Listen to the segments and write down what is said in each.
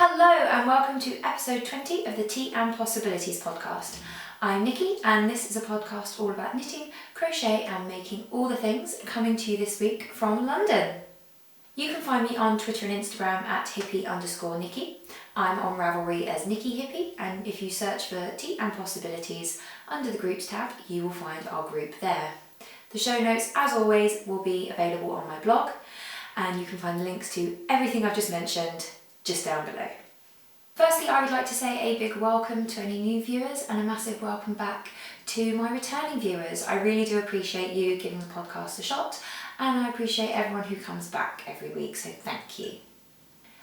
Hello and welcome to episode 20 of the Tea and Possibilities podcast. I'm Nikki and this is a podcast all about knitting, crochet and making all the things, coming to you this week from London. You can find me on Twitter and Instagram at hippie_Nikki. I'm on Ravelry as Nikki Hippie, and if you search for Tea and Possibilities under the groups tab, you will find our group there. The show notes, as always, will be available on my blog, and you can find the links to everything I've just mentioned just down below. Firstly, I would like to say a big welcome to any new viewers and a massive welcome back to my returning viewers. I really do appreciate you giving the podcast a shot, and I appreciate everyone who comes back every week, so thank you.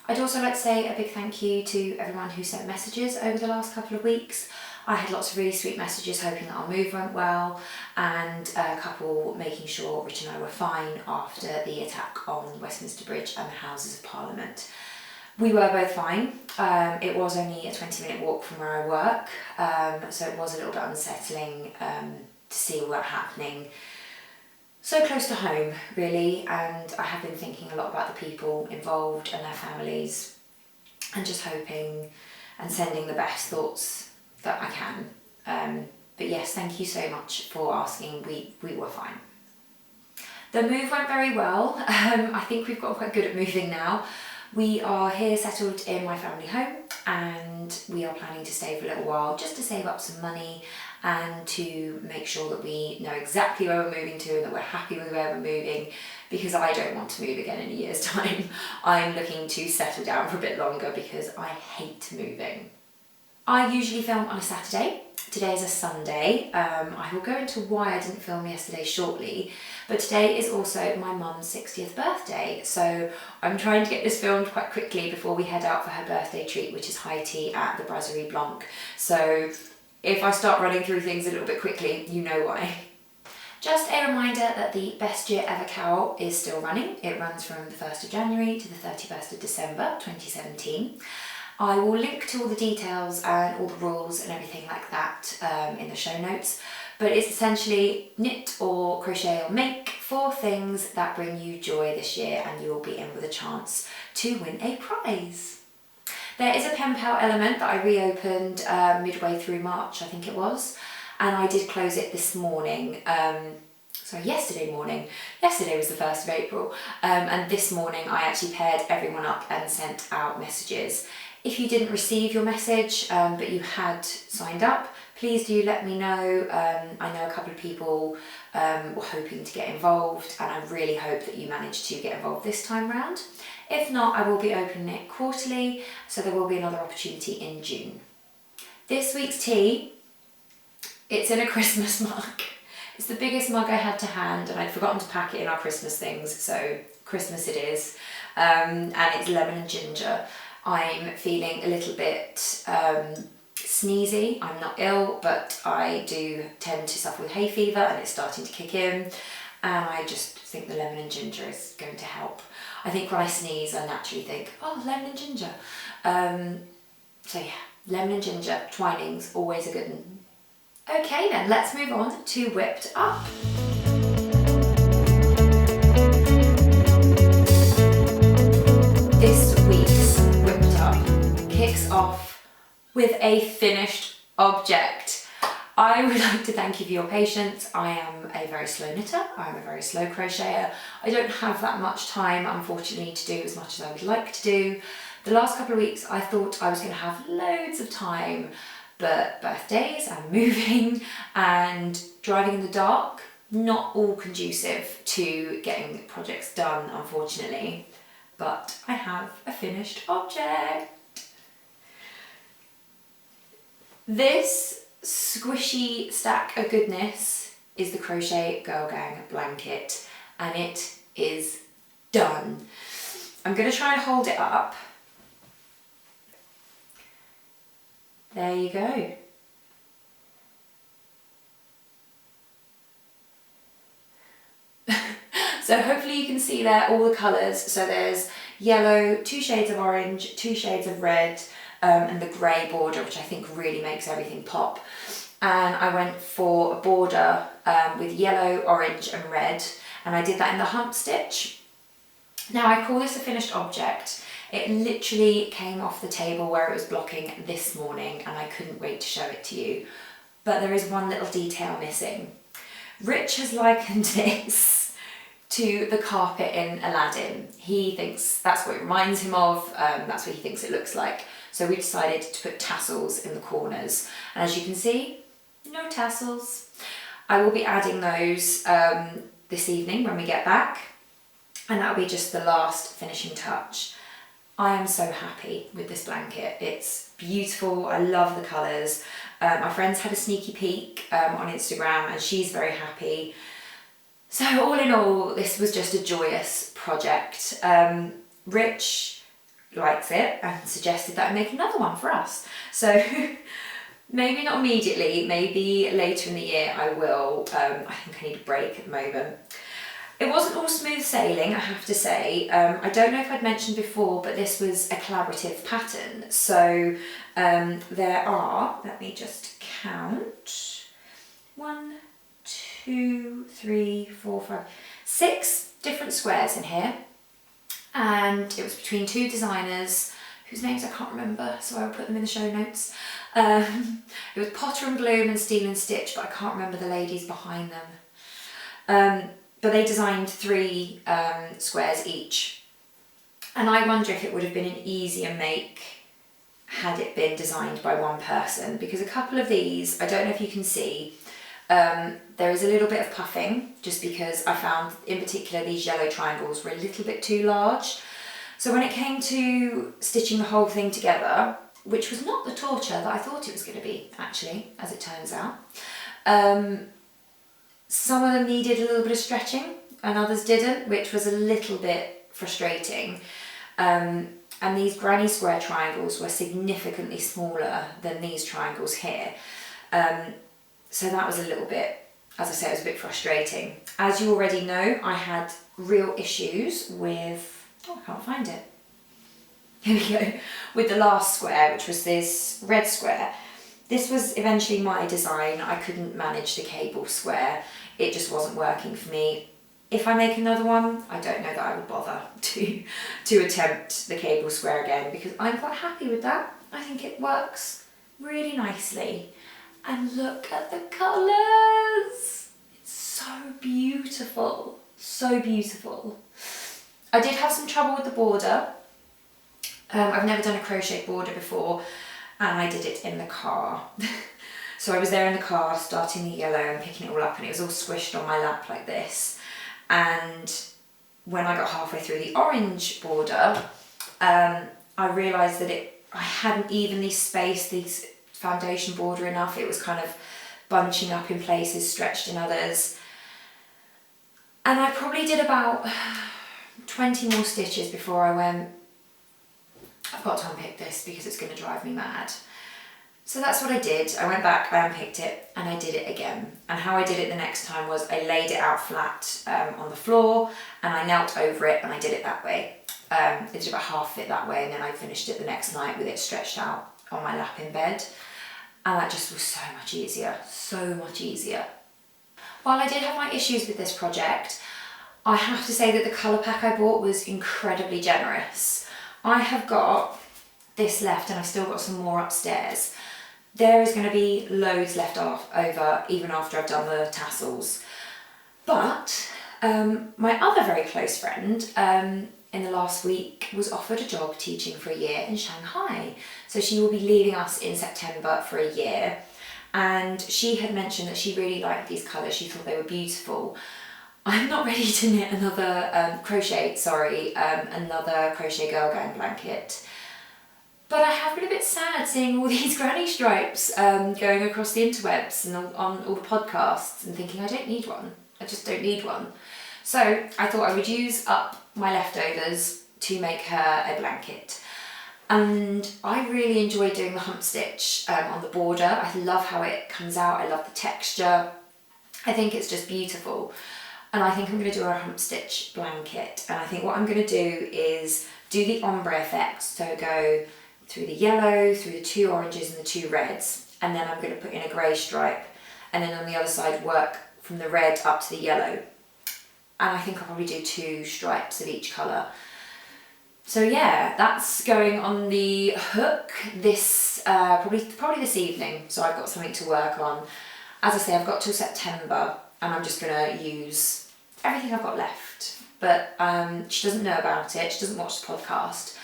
I'd also like to say a big thank you to everyone who sent messages over the last couple of weeks. I had lots of really sweet messages hoping that our move went well, and a couple making sure Rich and I were fine after the attack on Westminster Bridge and the Houses of Parliament. We were both fine. It was only a 20-minute walk from where I work, so it was a little bit unsettling to see all that happening so close to home, really, and I have been thinking a lot about the people involved and their families, and just hoping and sending the best thoughts that I can. But yes, thank you so much for asking. We were fine. The move went very well. I think we've got quite good at moving now. We are here settled in my family home, and we are planning to stay for a little while just to save up some money and to make sure that we know exactly where we're moving to and that we're happy with where we're moving, because I don't want to move again in a year's time. I'm looking to settle down for a bit longer because I hate moving. I usually film on a Saturday. Today is a Sunday. I will go into why I didn't film yesterday shortly, but today is also my mum's 60th birthday, so I'm trying to get this filmed quite quickly before we head out for her birthday treat, which is high tea at the Brasserie Blanc. So if I start running through things a little bit quickly, you know why. Just a reminder that the Best Year Ever Cowl is still running. It runs from the 1st of January to the 31st of December 2017. I will link to all the details and all the rules and everything like that in the show notes, but it's essentially knit or crochet or make 4 things that bring you joy this year, and you will be in with a chance to win a prize. There is a pen pal element that I reopened midway through March, I think it was, and I did close it this morning. Yesterday morning. Yesterday was the 1st of April, and this morning I actually paired everyone up and sent out messages. If you didn't receive your message, but you had signed up, please do let me know. I know a couple of people were hoping to get involved, and I really hope that you managed to get involved this time round. If not, I will be opening it quarterly, so there will be another opportunity in June. This week's tea, it's in a Christmas mug. It's the biggest mug I had to hand, and I'd forgotten to pack it in our Christmas things, so Christmas it is. And it's lemon and ginger. I'm feeling a little bit sneezy. I'm not ill, but I do tend to suffer with hay fever, and it's starting to kick in, and I just think the lemon and ginger is going to help. I think when I sneeze, I naturally think, oh, lemon and ginger. So yeah, lemon and ginger, Twinings, always a good one. Okay then, let's move on to Whipped Up. This week's Whipped Up kicks off with a finished object. I would like to thank you for your patience. I am a very slow knitter, I'm a very slow crocheter. I don't have that much time, unfortunately, to do as much as I would like to do. The last couple of weeks I thought I was going to have loads of time, but birthdays and moving and driving in the dark, not all conducive to getting projects done, unfortunately. But I have a finished object. This squishy stack of goodness is the Crochet Girl Gang blanket, and it is done. I'm going to try and hold it up. There you go. So hopefully you can see there all the colours. So there's yellow, 2 shades of orange, 2 shades of red, and the grey border, which I think really makes everything pop. And I went for a border with yellow, orange and red, and I did that in the hump stitch. Now I call this a finished object It literally came off the table where it was blocking this morning and I couldn't wait to show it to you. But there is one little detail missing. Rich has likened this to the carpet in Aladdin. He thinks that's what it reminds him of, that's what he thinks it looks like. So we decided to put tassels in the corners. And as you can see, no tassels. I will be adding those this evening when we get back, and that'll be just the last finishing touch. I am so happy with this blanket. It's beautiful, I love the colours. My friend's had a sneaky peek on Instagram and she's very happy. So all in all, this was just a joyous project. Rich likes it and suggested that I make another one for us. So maybe not immediately, maybe later in the year I will. I think I need a break at the moment. It wasn't all smooth sailing, I have to say. I don't know if I'd mentioned before, but this was a collaborative pattern. So there are, let me just count, 1, 2, 3, 4, 5, 6 different squares in here. And it was between 2 designers whose names I can't remember, so I will put them in the show notes. It was Potter and Bloom and Steel and Stitch, but I can't remember the ladies behind them. But they designed 3 squares each. And I wonder if it would have been an easier make had it been designed by one person, because a couple of these, I don't know if you can see, there is a little bit of puffing, just because I found in particular these yellow triangles were a little bit too large. So when it came to stitching the whole thing together, which was not the torture that I thought it was going to be, actually, as it turns out, some of them needed a little bit of stretching and others didn't, which was a little bit frustrating. And these granny square triangles were significantly smaller than these triangles here. So that was a little bit, as I say, it was a bit frustrating. As you already know, I had real issues with, I can't find it. Here we go. With the last square, which was this red square. This was eventually my design. I couldn't manage the cable square. It just wasn't working for me. If I make another one, I don't know that I would bother to attempt the cable square again, because I'm quite happy with that. I think it works really nicely. And look at the colours! It's so beautiful, so beautiful. I did have some trouble with the border. I've never done a crochet border before, and I did it in the car. So I was there in the car starting the yellow and picking it all up, and it was all squished on my lap like this. And when I got halfway through the orange border, I realised that I hadn't evenly spaced these foundation border enough. It was kind of bunching up in places, stretched in others. And I probably did about 20 more stitches before I went, I've got to unpick this because it's going to drive me mad. So that's what I did. I went back, I unpicked it, and I did it again. And how I did it the next time was I laid it out flat on the floor, and I knelt over it, and I did it that way. I did about half of it that way, and then I finished it the next night with it stretched out on my lap in bed. And that just was so much easier, so much easier. While I did have my issues with this project, I have to say that the colour pack I bought was incredibly generous. I have got this left, and I've still got some more upstairs. There is going to be loads left over even after I've done the tassels. But my other very close friend in the last week was offered a job teaching for a year in Shanghai. So she will be leaving us in September for a year. And she had mentioned that she really liked these colours. She thought they were beautiful. I'm not ready to knit another another crochet girl gang blanket. But I have been a bit sad seeing all these granny stripes going across the interwebs and on all the podcasts and thinking I don't need one. I just don't need one. So I thought I would use up my leftovers to make her a blanket. And I really enjoy doing the hump stitch on the border. I love how it comes out. I love the texture. I think it's just beautiful. And I think I'm going to do a hump stitch blanket. And I think what I'm going to do is do the ombre effect. So go through the yellow, through the 2 oranges and the 2 reds, and then I'm going to put in a grey stripe, and then on the other side work from the red up to the yellow. And I think I'll probably do 2 stripes of each colour. So yeah, that's going on the hook this probably this evening. So I've got something to work on. As I say, I've got till September, and I'm just gonna use everything I've got left. But she doesn't know about it. She doesn't watch the podcast,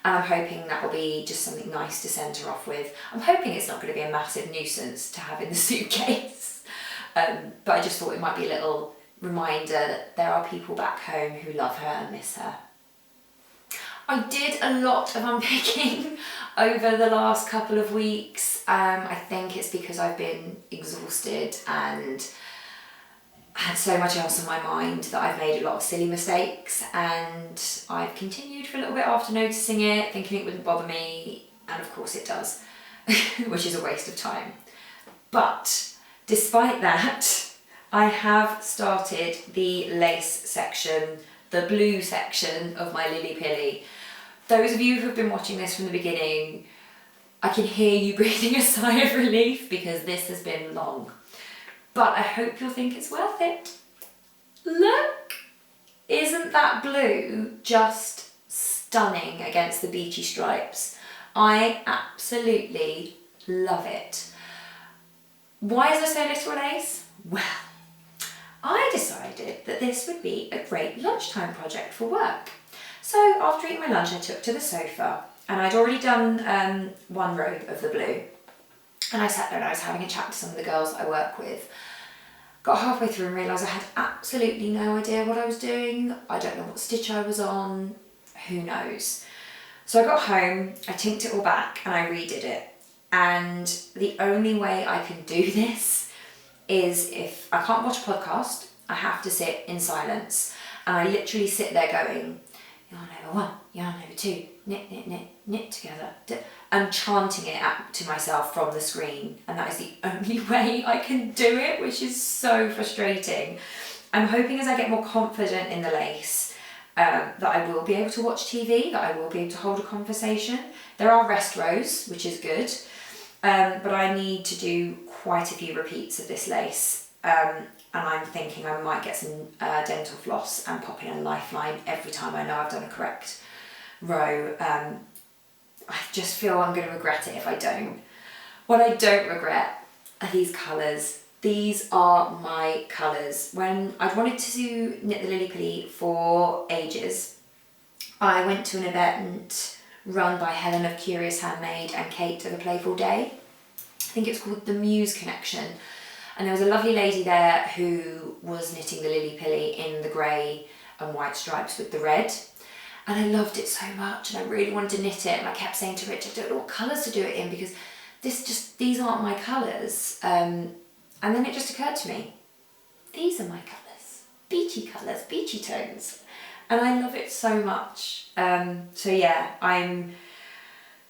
and I'm hoping that will be just something nice to send her off with. I'm hoping it's not going to be a massive nuisance to have in the suitcase, but I just thought it might be a little reminder that there are people back home who love her and miss her. I did a lot of unpicking over the last couple of weeks. I think it's because I've been exhausted and had so much else on my mind that I've made a lot of silly mistakes, and I've continued for a little bit after noticing it, thinking it wouldn't bother me, and of course it does, which is a waste of time. But despite that, I have started the lace section, the blue section of my Lily Pilly. Those of you who have been watching this from the beginning, I can hear you breathing a sigh of relief because this has been long. But I hope you'll think it's worth it. Look! Isn't that blue just stunning against the beachy stripes? I absolutely love it. Why is there so little lace? Well, I decided that this would be a great lunchtime project for work. So after eating my lunch, I took to the sofa, and I'd already done one row of the blue. And I sat there and I was having a chat to some of the girls that I work with. Got halfway through and realised I had absolutely no idea what I was doing. I don't know what stitch I was on. Who knows? So I got home, I tinked it all back and I redid it. And the only way I can do this is if I can't watch a podcast, I have to sit in silence. And I literally sit there going, yarn over one, yarn over two, knit, knit, knit, knit together. And chanting it to myself from the screen. And that is the only way I can do it, which is so frustrating. I'm hoping as I get more confident in the lace, that I will be able to watch TV, that I will be able to hold a conversation. There are rest rows, which is good. But I need to do quite a few repeats of this lace. And I'm thinking I might get some dental floss and pop in a lifeline every time I know I've done a correct row. I just feel I'm going to regret it if I don't. What I don't regret are these colours. These are my colours. When I'd wanted to knit the Lily Pilly for ages, I went to an event run by Helen of Curious Handmade and Kate of A Playful Day. I think it's called the Muse Connection. And there was a lovely lady there who was knitting the Lily Pilly in the grey and white stripes with the red. And I loved it so much and I really wanted to knit it, and I kept saying to Rich, I don't know what colours to do it in because these aren't my colours. And then it just occurred to me, these are my colours, beachy tones. And I love it so much. So yeah, I'm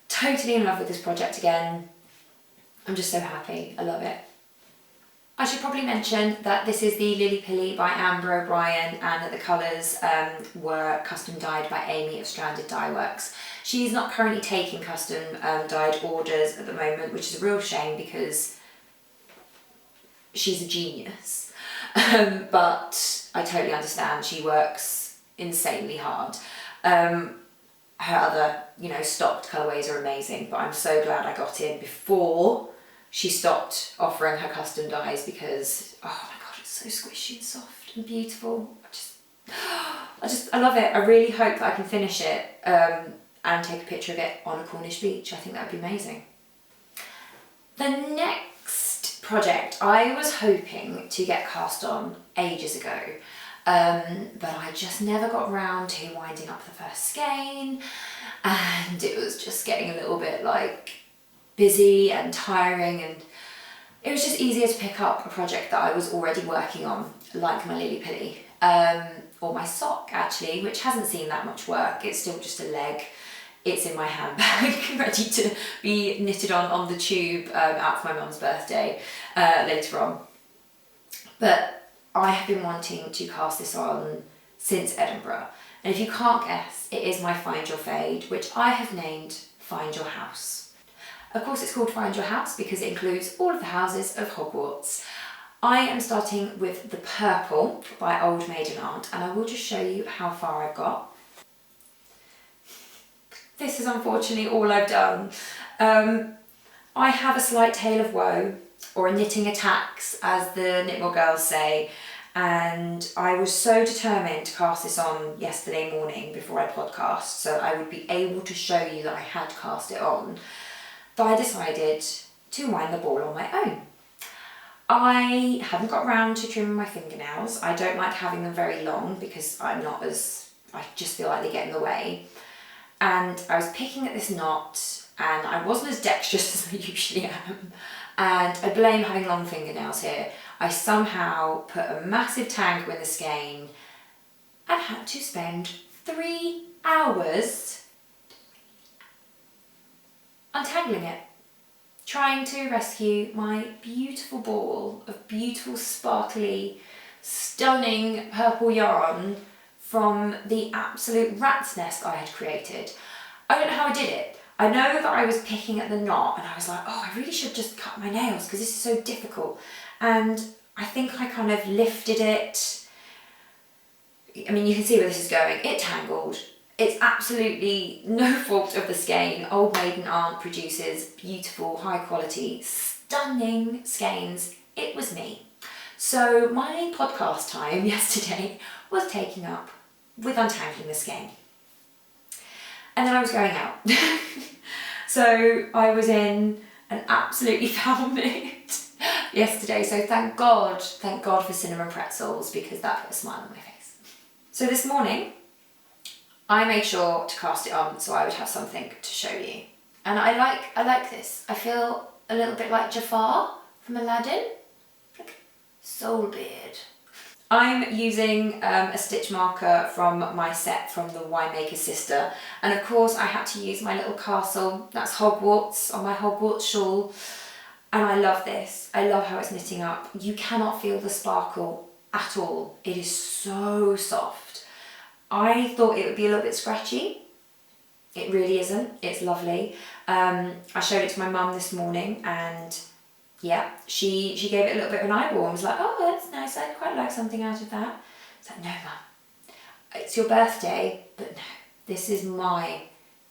totally in love with this project again. I'm just so happy, I love it. I should probably mention that this is the Lily Pilly by Amber O'Brien, and that the colours were custom dyed by Amy of Stranded Dye Works. She's not currently taking custom dyed orders at the moment, which is a real shame because she's a genius. But I totally understand, she works insanely hard. Her other, stocked colourways are amazing, but I'm so glad I got in before she stopped offering her custom dyes because, oh my god, it's so squishy and soft and beautiful. I love it. I really hope that I can finish it and take a picture of it on a Cornish beach. I think that would be amazing. The next project I was hoping to get cast on ages ago, but I just never got around to winding up the first skein, and it was just getting a little bit busy and tiring, and it was just easier to pick up a project that I was already working on, like my Lily Pilly, or my sock actually, which hasn't seen that much work. It's still just a leg. It's in my handbag, ready to be knitted on the tube out for my mum's birthday later on. But I have been wanting to cast this on since Edinburgh, and if you can't guess, it is my Find Your Fade, which I have named Find Your House. Of course it's called Find Your House because it includes all of the houses of Hogwarts. I am starting with the purple by Old Maiden Aunt, and I will just show you how far I've got. this is unfortunately all I've done. I have a slight tale of woe, or a knitting attacks, as the Knitmore girls say, and I was so determined to cast this on yesterday morning before I podcast, so I would be able to show you that I had cast it on, that I decided to wind the ball on my own. I haven't got round to trimming my fingernails. I don't like having them very long because I just feel like they get in the way. And I was picking at this knot and I wasn't as dexterous as I usually am. And I blame having long fingernails here. I somehow put a massive tangle in the skein and had to spend 3 hours untangling it, trying to rescue my beautiful ball of beautiful, sparkly, stunning purple yarn from the absolute rat's nest I had created. I don't know how I did it. I know that I was picking at the knot and I was like, oh, I really should just cut my nails because this is so difficult. And I think I kind of lifted it. I mean, you can see where this is going. It tangled. It's absolutely no fault of the skein. Old Maiden Aunt produces beautiful, high quality, stunning skeins. It was me. So my podcast time yesterday was taken up with untangling the skein. And then I was going out. So I was in an absolutely foul mood yesterday. So thank God for cinnamon pretzels, because that put a smile on my face. So this morning, I made sure to cast it on so I would have something to show you. And I like this. I feel a little bit like Jafar from Aladdin. Like Soulbeard. I'm using a stitch marker from my set from the Winemaker's Sister, and of course I had to use my little castle, that's Hogwarts, on my Hogwarts shawl, and I love this. I love how it's knitting up. You cannot feel the sparkle at all. It is so soft. I thought it would be a little bit scratchy. It really isn't. It's lovely. I showed it to my mum this morning and yeah, she gave it a little bit of an eyeball and was like, oh, that's nice, I'd quite like something out of that. I was like, no, Mum, it's your birthday, but no, this is my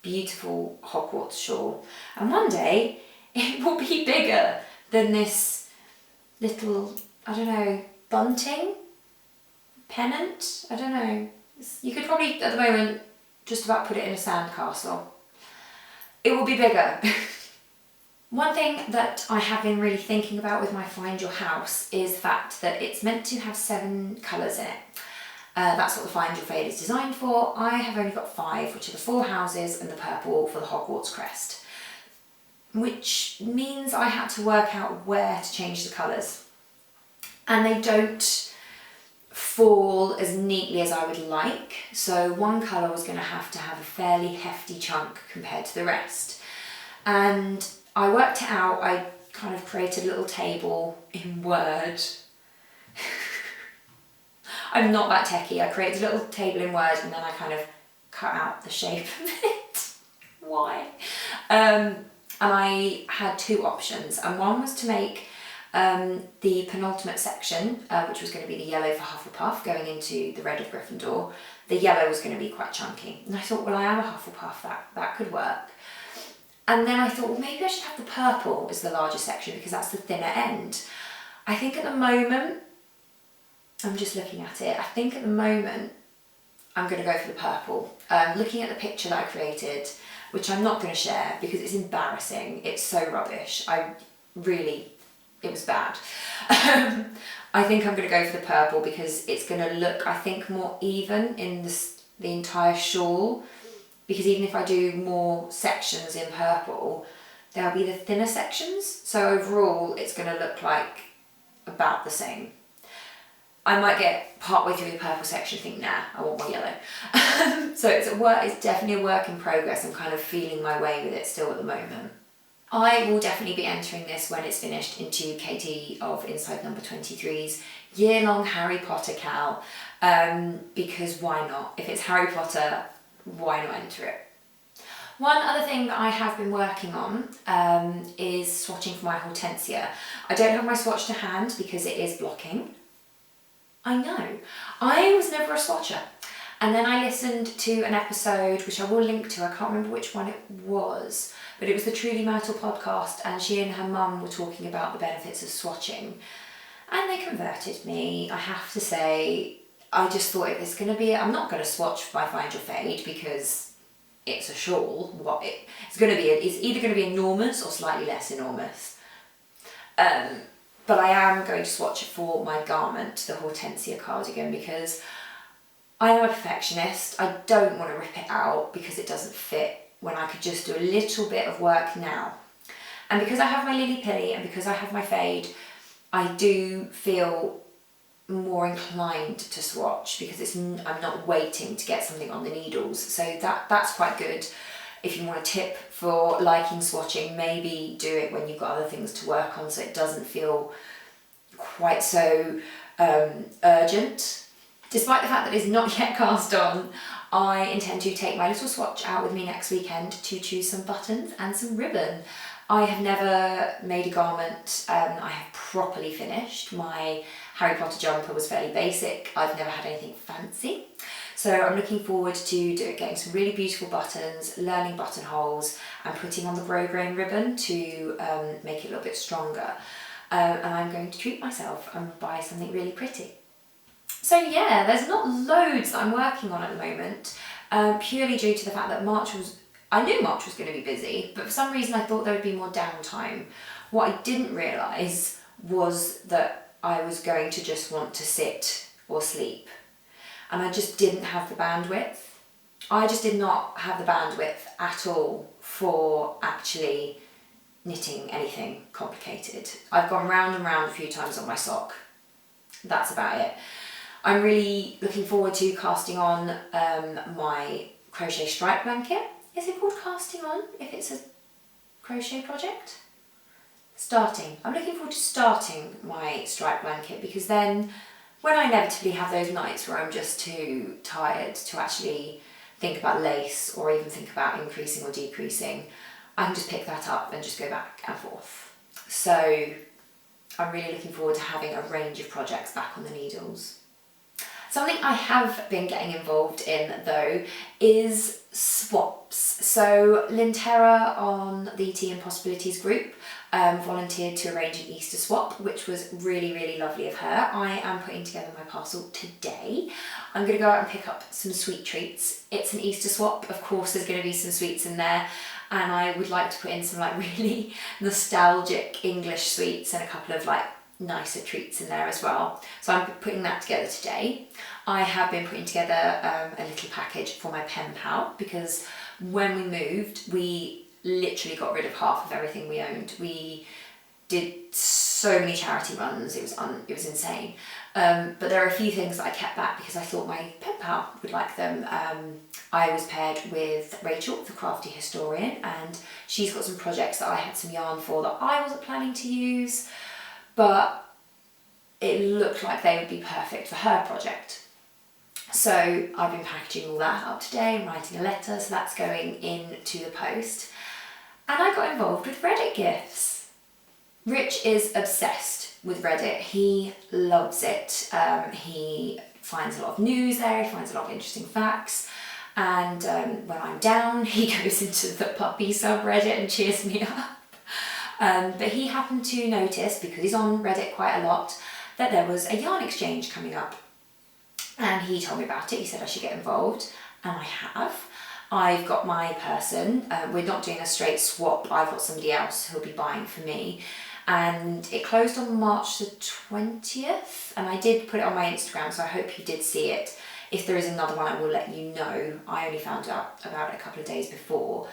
beautiful Hogwarts shawl. And one day, it will be bigger than this little, I don't know, bunting? Pennant? I don't know. You could probably, at the moment, just about put it in a sandcastle. It will be bigger. One thing that I have been really thinking about with my Find Your House is the fact that it's meant to have 7 colours in it. That's what the Find Your Fade is designed for. I have only got 5, which are the 4 houses and the purple for the Hogwarts crest, which means I had to work out where to change the colours. And they don't fall as neatly as I would like. So one colour was going to have a fairly hefty chunk compared to the rest. And I worked it out. I kind of created a little table in Word. I'm not that techie. I created a little table in Word and then I kind of cut out the shape of it. Why? And I had 2 options, and one was to make the penultimate section, which was going to be the yellow for Hufflepuff going into the red of Gryffindor. The yellow was going to be quite chunky. And I thought, well, I am a Hufflepuff, that could work. And then I thought, well, maybe I should have the purple as the larger section because that's the thinner end. I think at the moment, I'm just looking at it, I think at the moment I'm going to go for the purple. Looking at the picture that I created, which I'm not going to share because it's embarrassing, it's so rubbish, it was bad. I think I'm going to go for the purple because it's going to look, I think, more even in the entire shawl. Because even if I do more sections in purple, there'll be the thinner sections. So overall, it's going to look like about the same. I might get partway through the purple section and think, nah, I want more yellow. So it's definitely a work in progress. I'm kind of feeling my way with it still at the moment. I will definitely be entering this when it's finished into Katie of Inside Number 23's year-long Harry Potter cal, because why not? If it's Harry Potter, why not enter it? One other thing that I have been working on is swatching for my Hortensia. I don't have my swatch to hand because it is blocking. I know. I was never a swatcher. And then I listened to an episode, which I will link to, I can't remember which one it was, but it was the Truly Myrtle podcast, and she and her mum were talking about the benefits of swatching. And they converted me, I have to say. I just thought it was going to be, I'm not going to swatch by Find Your Fade because it's a shawl. It's either going to be enormous or slightly less enormous. But I am going to swatch it for my garment, the Hortensia cardigan, because I am a perfectionist. I don't want to rip it out because it doesn't fit when I could just do a little bit of work now. And because I have my Lily Pilly and because I have my fade, I do feel more inclined to swatch because I'm not waiting to get something on the needles. So that's quite good. If you want a tip for liking swatching, maybe do it when you've got other things to work on so it doesn't feel quite so urgent. Despite the fact that it's not yet cast on, I intend to take my little swatch out with me next weekend to choose some buttons and some ribbon. I have never made a garment I have properly finished. My Harry Potter jumper was fairly basic. I've never had anything fancy. So I'm looking forward to getting some really beautiful buttons, learning buttonholes, and putting on the grosgrain ribbon to make it a little bit stronger. And I'm going to treat myself and buy something really pretty. So yeah, there's not loads that I'm working on at the moment, purely due to the fact that I knew March was going to be busy, but for some reason I thought there would be more downtime. What I didn't realise was that I was going to just want to sit or sleep. And I just didn't have the bandwidth. I just did not have the bandwidth at all for actually knitting anything complicated. I've gone round and round a few times on my sock. That's about it. I'm really looking forward to casting on my crochet stripe blanket. Is it called casting on if it's a crochet project? Starting. I'm looking forward to starting my stripe blanket because then when I inevitably have those nights where I'm just too tired to actually think about lace or even think about increasing or decreasing, I can just pick that up and just go back and forth. So I'm really looking forward to having a range of projects back on the needles. Something I have been getting involved in though is swaps. So Lintera on the Tea and Possibilities group volunteered to arrange an Easter swap, which was really, really lovely of her. I am putting together my parcel today. I'm going to go out and pick up some sweet treats. It's an Easter swap, of course there's going to be some sweets in there, and I would like to put in some like really nostalgic English sweets and a couple of like nicer treats in there as well. So I'm putting that together today. I have been putting together a little package for my pen pal because when we moved, we literally got rid of half of everything we owned. We did so many charity runs, it was insane. But there are a few things that I kept back because I thought my pen pal would like them. I was paired with Rachel, the crafty historian, and she's got some projects that I had some yarn for that I wasn't planning to use, but it looked like they would be perfect for her project. So I've been packaging all that up today and writing a letter, so that's going into the post. And I got involved with Reddit gifts. Rich is obsessed with Reddit. He loves it. He finds a lot of news there, he finds a lot of interesting facts. And when I'm down, he goes into the puppy subreddit and cheers me up. But he happened to notice, because he's on Reddit quite a lot, that there was a yarn exchange coming up. And he told me about it. He said I should get involved, and I have. I've got my person. We're not doing a straight swap. I've got somebody else who'll be buying for me. And it closed on March the 20th, and I did put it on my Instagram, so I hope you did see it. If there is another one, I will let you know. I only found out about it a couple of days before.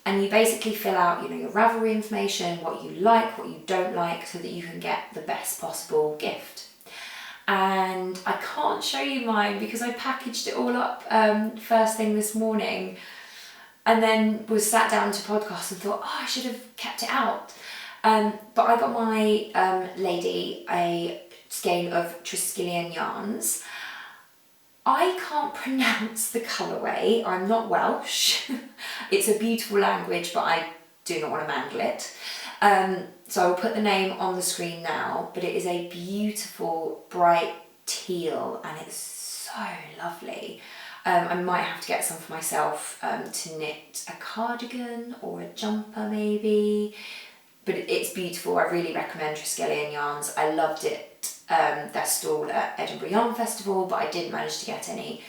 And you basically fill out, your Ravelry information, what you like, what you don't like, so that you can get the best possible gift. And I can't show you mine because I packaged it all up first thing this morning, and then was sat down to podcast and thought, I should have kept it out. But I got my lady a skein of Triskelion yarns. I can't pronounce the colourway, I'm not Welsh. It's a beautiful language, but I do not want to mangle it. So I'll put the name on the screen now, but it is a beautiful bright teal and it's so lovely. I might have to get some for myself to knit a cardigan or a jumper maybe, but it's beautiful. I really recommend Triskelion Yarns. I loved it, their stall at Edinburgh Yarn Festival, but I didn't manage to get any.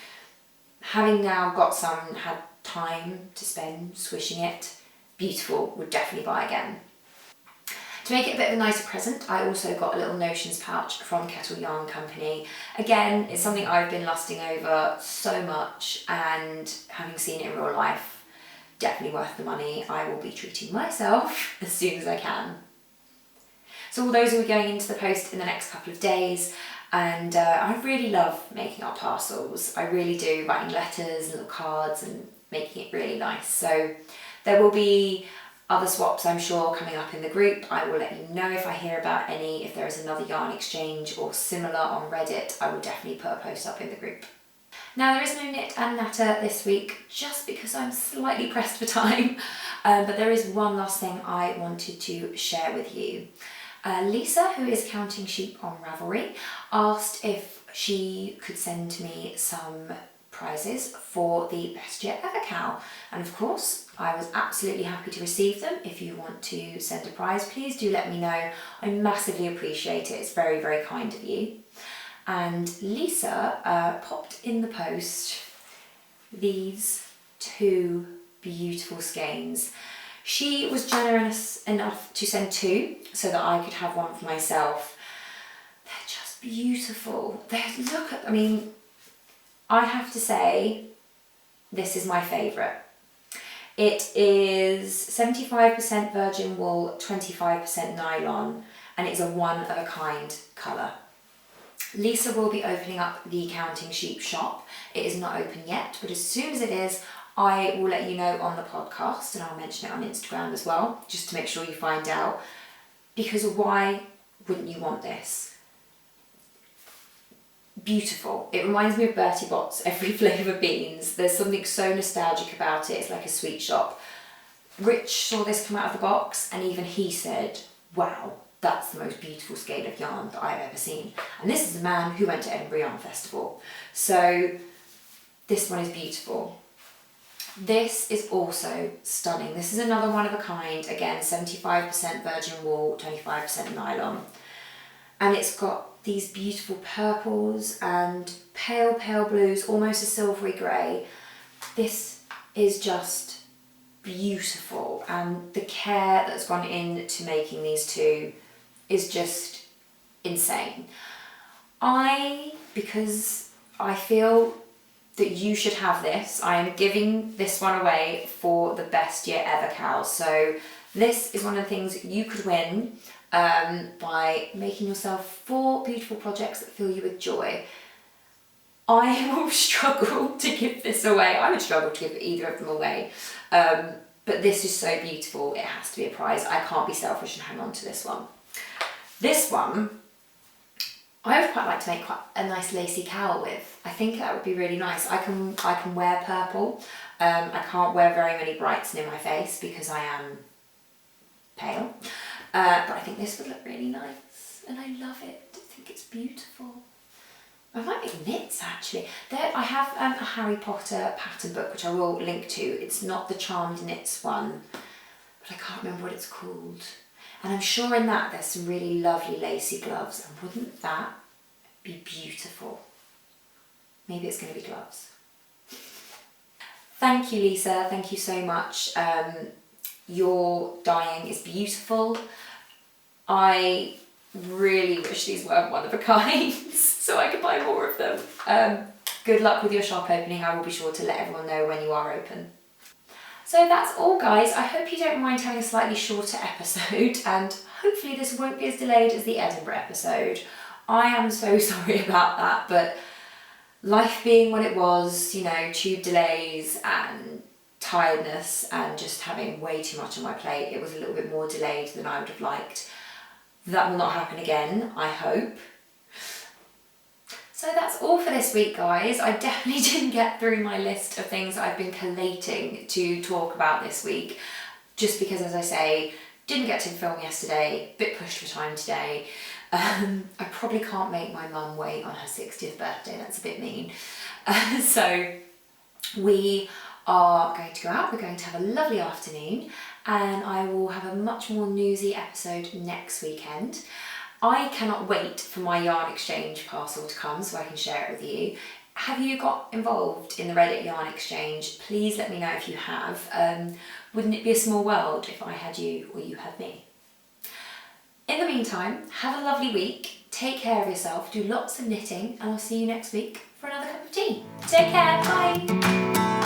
Having now got some, had time to spend swishing it, beautiful, would definitely buy again. To make it a bit of a nicer present, I also got a little notions pouch from Kettle Yarn Company. Again, it's something I've been lusting over so much, and having seen it in real life, definitely worth the money. I will be treating myself as soon as I can. So all those will be going into the post in the next couple of days, and I really love making our parcels. I really do, writing letters and little cards and making it really nice. So there will be other swaps, I'm sure, coming up in the group. I will let you know if I hear about any. If there is another yarn exchange or similar on Reddit, I will definitely put a post up in the group. Now, there is no knit and natter this week, just because I'm slightly pressed for time, but there is one last thing I wanted to share with you. Lisa, who is counting sheep on Ravelry, asked if she could send me some prizes for the Best Year Ever Cow, and of course I was absolutely happy to receive them. If you want to send a prize, please do let me know. I massively appreciate it. It's very, very kind of you. And Lisa popped in the post these two beautiful skeins. She was generous enough to send two so that I could have one for myself. They're just beautiful. I mean, I have to say, this is my favourite. It is 75% virgin wool, 25% nylon, and it's a one-of-a-kind colour. Lisa will be opening up the Counting Sheep shop. It is not open yet, but as soon as it is, I will let you know on the podcast, and I'll mention it on Instagram as well, just to make sure you find out. Because why wouldn't you want this? Beautiful. It reminds me of Bertie Bott's Every Flavour Beans. There's something so nostalgic about it. It's like a sweet shop. Rich saw this come out of the box, and even he said, wow, that's the most beautiful skein of yarn that I've ever seen. And this is a man who went to Edinburgh Yarn Festival. So this one is beautiful. This is also stunning. This is another one of a kind. Again, 75% virgin wool, 25% nylon. And it's got these beautiful purples and pale, pale blues, almost a silvery grey. This is just beautiful, and the care that's gone into making these two is just insane. Because I feel that you should have this, I am giving this one away for the Best Year Ever Cow. So this is one of the things you could win by making yourself 4 beautiful projects that fill you with joy. I will struggle to give this away. I would struggle to give either of them away. But this is so beautiful, it has to be a prize. I can't be selfish and hang on to this one. This one, I would quite like to make quite a nice lacy cowl with. I think that would be really nice. I can wear purple. I can't wear very many brights in my face because I am pale. But I think this would look really nice, and I love it. I think it's beautiful. I might make knits actually. I have a Harry Potter pattern book which I will link to. It's not the Charmed Knits one, but I can't remember what it's called. And I'm sure in that there's some really lovely lacy gloves, and wouldn't that be beautiful? Maybe it's going to be gloves. Thank you, Lisa. Thank you so much. Your dyeing is beautiful. I really wish these weren't one of a kind so I could buy more of them. Good luck with your shop opening. I will be sure to let everyone know when you are open. So that's all, guys. I hope you don't mind having a slightly shorter episode, and hopefully this won't be as delayed as the Edinburgh episode. I am so sorry about that, but life being what it was, you know, tube delays and tiredness and just having way too much on my plate, it was a little bit more delayed than I would have liked. That will not happen again, I hope. So that's all for this week, guys. I definitely didn't get through my list of things I've been collating to talk about this week, just because, as I say, didn't get to film yesterday, bit pushed for time today. I probably can't make my mum wait on her 60th birthday, that's a bit mean. So We are going to go out, we're going to have a lovely afternoon, and I will have a much more newsy episode next weekend. I cannot wait for my yarn exchange parcel to come so I can share it with you. Have you got involved in the Reddit yarn exchange? Please let me know if you have. Wouldn't it be a small world if I had you or you had me? In the meantime, have a lovely week, take care of yourself, do lots of knitting, and I'll see you next week for another cup of tea. Take care, bye!